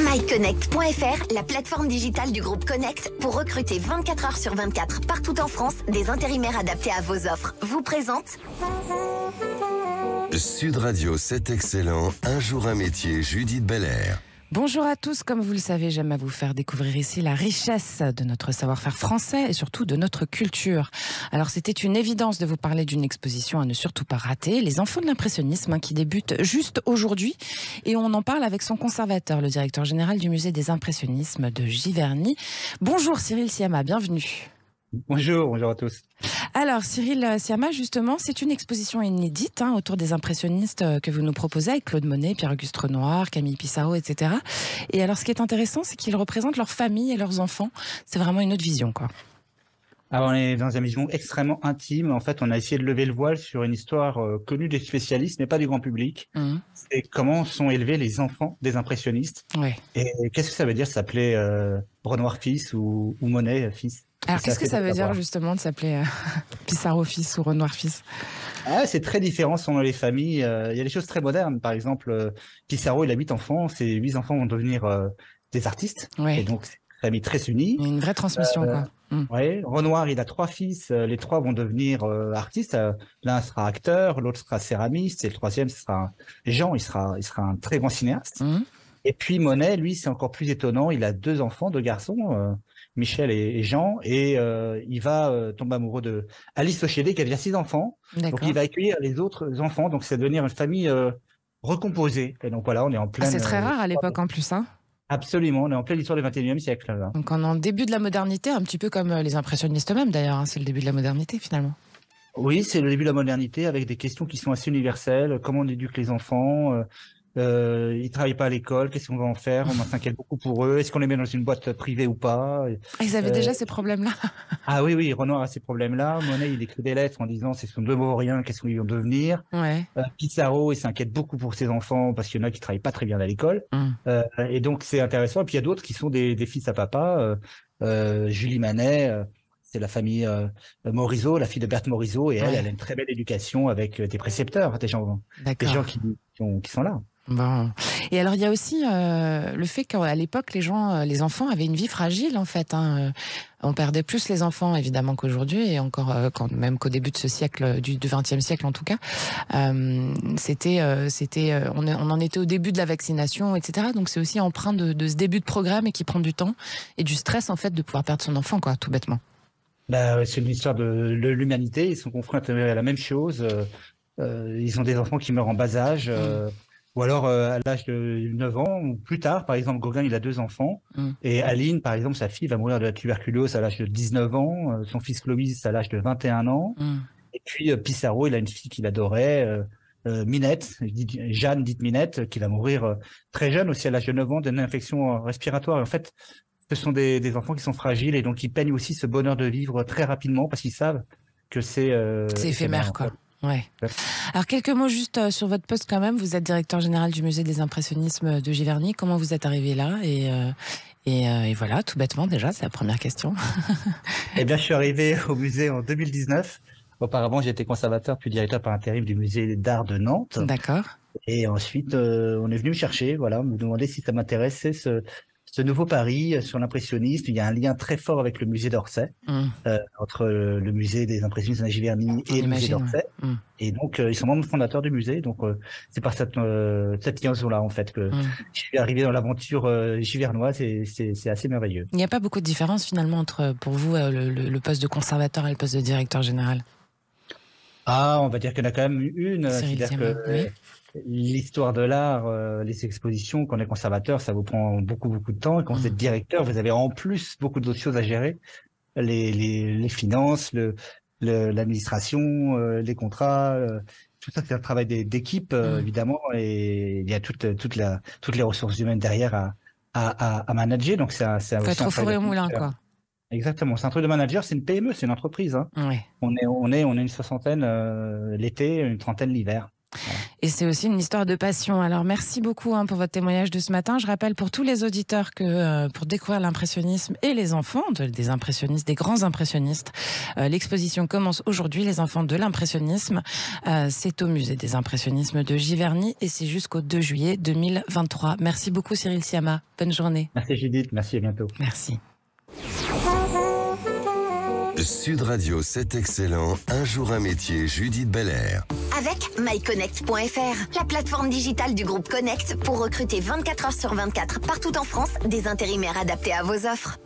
MyConnect.fr, la plateforme digitale du groupe Connect pour recruter 24 heures sur 24 partout en France des intérimaires adaptés à vos offres. Vous présente Sud Radio, c'est excellent. Un jour un métier, Judith Belair. Bonjour à tous, comme vous le savez, j'aime à vous faire découvrir ici la richesse de notre savoir-faire français et surtout de notre culture. Alors c'était une évidence de vous parler d'une exposition à ne surtout pas rater, Les Enfants de l'impressionnisme, qui débute juste aujourd'hui, et on en parle avec son conservateur, le directeur général du musée des impressionnismes de Giverny. Bonjour Cyril Siama, bienvenue. Bonjour à tous. Alors Cyril Siama, justement, c'est une exposition inédite autour des impressionnistes que vous nous proposez avec Claude Monet, Pierre-Auguste Renoir, Camille Pissarro, etc. Et alors ce qui est intéressant, c'est qu'ils représentent leur famille et leurs enfants. C'est vraiment une autre vision, quoi. Alors on est dans une vision extrêmement intime. En fait, on a essayé de lever le voile sur une histoire connue des spécialistes, mais pas du grand public. C'est comment sont élevés les enfants des impressionnistes. Ouais. Et qu'est-ce que ça veut dire s'appeler Renoir fils ou Monet fils? Alors qu'est-ce que ça veut dire justement de s'appeler Pissarro fils ou Renoir fils? C'est très différent selon les familles. Il y a des choses très modernes. Par exemple, Pissarro, il a 8 enfants. Ces 8 enfants vont devenir des artistes. Ouais. Et donc, c'est une famille très unie. Il y a une vraie transmission, quoi. Ouais. Renoir, il a 3 fils. Les 3 vont devenir artistes. L'un sera acteur, l'autre sera céramiste, et le troisième, ce sera Jean. Il sera un très grand cinéaste. Et puis Monet, lui, c'est encore plus étonnant. Il a 2 enfants, 2 garçons, Michel et Jean, et il va tomber amoureux de Alice Ochédé, qui a déjà 6 enfants. Donc il va accueillir les autres enfants. Donc c'est devenir une famille recomposée. Et donc voilà, on est en pleine. C'est très rare à l'époque en plus, hein. Absolument, on est en pleine histoire du XXIe siècle. Là. Donc on est en début de la modernité, un petit peu comme les impressionnistes eux-mêmes d'ailleurs. C'est le début de la modernité finalement. Oui, c'est le début de la modernité avec des questions qui sont assez universelles. Comment on éduque les enfants? Ils travaillent pas à l'école, qu'est-ce qu'on va en faire? On s'inquiète beaucoup pour eux. Est-ce qu'on les met dans une boîte privée ou pas? Ils avaient déjà ces problèmes-là. Ah oui, Renoir a ces problèmes-là. Monet, il écrit des lettres en disant c'est ce de rien, qu'est-ce qu'ils vont devenir. Ouais. Pissarro, il s'inquiète beaucoup pour ses enfants parce qu'il y en a qui travaillent pas très bien à l'école. Et donc c'est intéressant. Et puis il y a d'autres qui sont des fils à papa. Julie Manet, c'est la famille Morisot, la fille de Berthe Morisot, et elle a une très belle éducation avec des précepteurs, des gens qui sont là. Bon. Et alors il y a aussi le fait qu'à l'époque les enfants avaient une vie fragile en fait. On perdait plus les enfants évidemment qu'aujourd'hui, et encore même qu'au début de ce siècle, du XXe siècle en tout cas. On en était au début de la vaccination, etc. Donc c'est aussi empreint de ce début de programme et qui prend du temps et du stress en fait de pouvoir perdre son enfant, quoi, tout bêtement. C'est une histoire de l'humanité. Ils sont confrontés à la même chose. Ils ont des enfants qui meurent en bas âge. Ou alors à l'âge de 9 ans, ou plus tard. Par exemple, Gauguin, il a 2 enfants. Et Aline, par exemple, sa fille, va mourir de la tuberculose à l'âge de 19 ans. Son fils Clovis à l'âge de 21 ans. Et puis Pissarro, il a une fille qu'il adorait, Minette, Jeanne dite Minette, qui va mourir très jeune aussi à l'âge de 9 ans d'une infection respiratoire. Et en fait, ce sont des enfants qui sont fragiles et donc ils peignent aussi ce bonheur de vivre très rapidement parce qu'ils savent que c'est éphémère, quoi. Ouais. Alors quelques mots juste sur votre poste quand même. Vous êtes directeur général du musée des impressionnismes de Giverny. Comment vous êtes arrivé là et voilà, tout bêtement déjà, c'est la première question. Eh bien, je suis arrivé au musée en 2019. Auparavant, j'étais conservateur puis directeur par intérim du musée d'art de Nantes. D'accord. Et ensuite, on est venu me chercher, voilà, me demander si ça m'intéressait ce nouveau pari sur l'impressionnisme. Il y a un lien très fort avec le musée d'Orsay, entre le musée des impressionnistes de Giverny et le musée d'Orsay. Et donc, ils sont membres fondateurs du musée. Donc, c'est par cette liaison-là, en fait, que je suis arrivé dans l'aventure givernoise et c'est assez merveilleux. Il n'y a pas beaucoup de différence, finalement, entre, pour vous, le poste de conservateur et le poste de directeur général? On va dire qu'il y en a quand même une. C'est-à-dire que l'histoire de l'art, les expositions, quand on est conservateur, ça vous prend beaucoup de temps. Et quand vous êtes directeur, vous avez en plus beaucoup d'autres choses à gérer. Les finances, l'administration, les contrats, tout ça c'est un travail d'équipe évidemment, et il y a toutes les ressources humaines derrière à manager. Donc c'est faut être au four et au moulin, quoi. Exactement, c'est un truc de manager, c'est une PME, c'est une entreprise. On est une 60aine l'été, une 30aine l'hiver. Et c'est aussi une histoire de passion. Alors merci beaucoup pour votre témoignage de ce matin. Je rappelle pour tous les auditeurs que pour découvrir l'impressionnisme et les enfants des impressionnistes, des grands impressionnistes, l'exposition commence aujourd'hui, les enfants de l'impressionnisme. C'est au musée des impressionnismes de Giverny et c'est jusqu'au 2 juillet 2023. Merci beaucoup Cyril Siama. Bonne journée. Merci Judith, merci, à bientôt. Merci. Sud Radio, c'est excellent. Un jour un métier, Judith Belair. Avec myconnect.fr, la plateforme digitale du groupe Connect pour recruter 24 heures sur 24 partout en France des intérimaires adaptés à vos offres.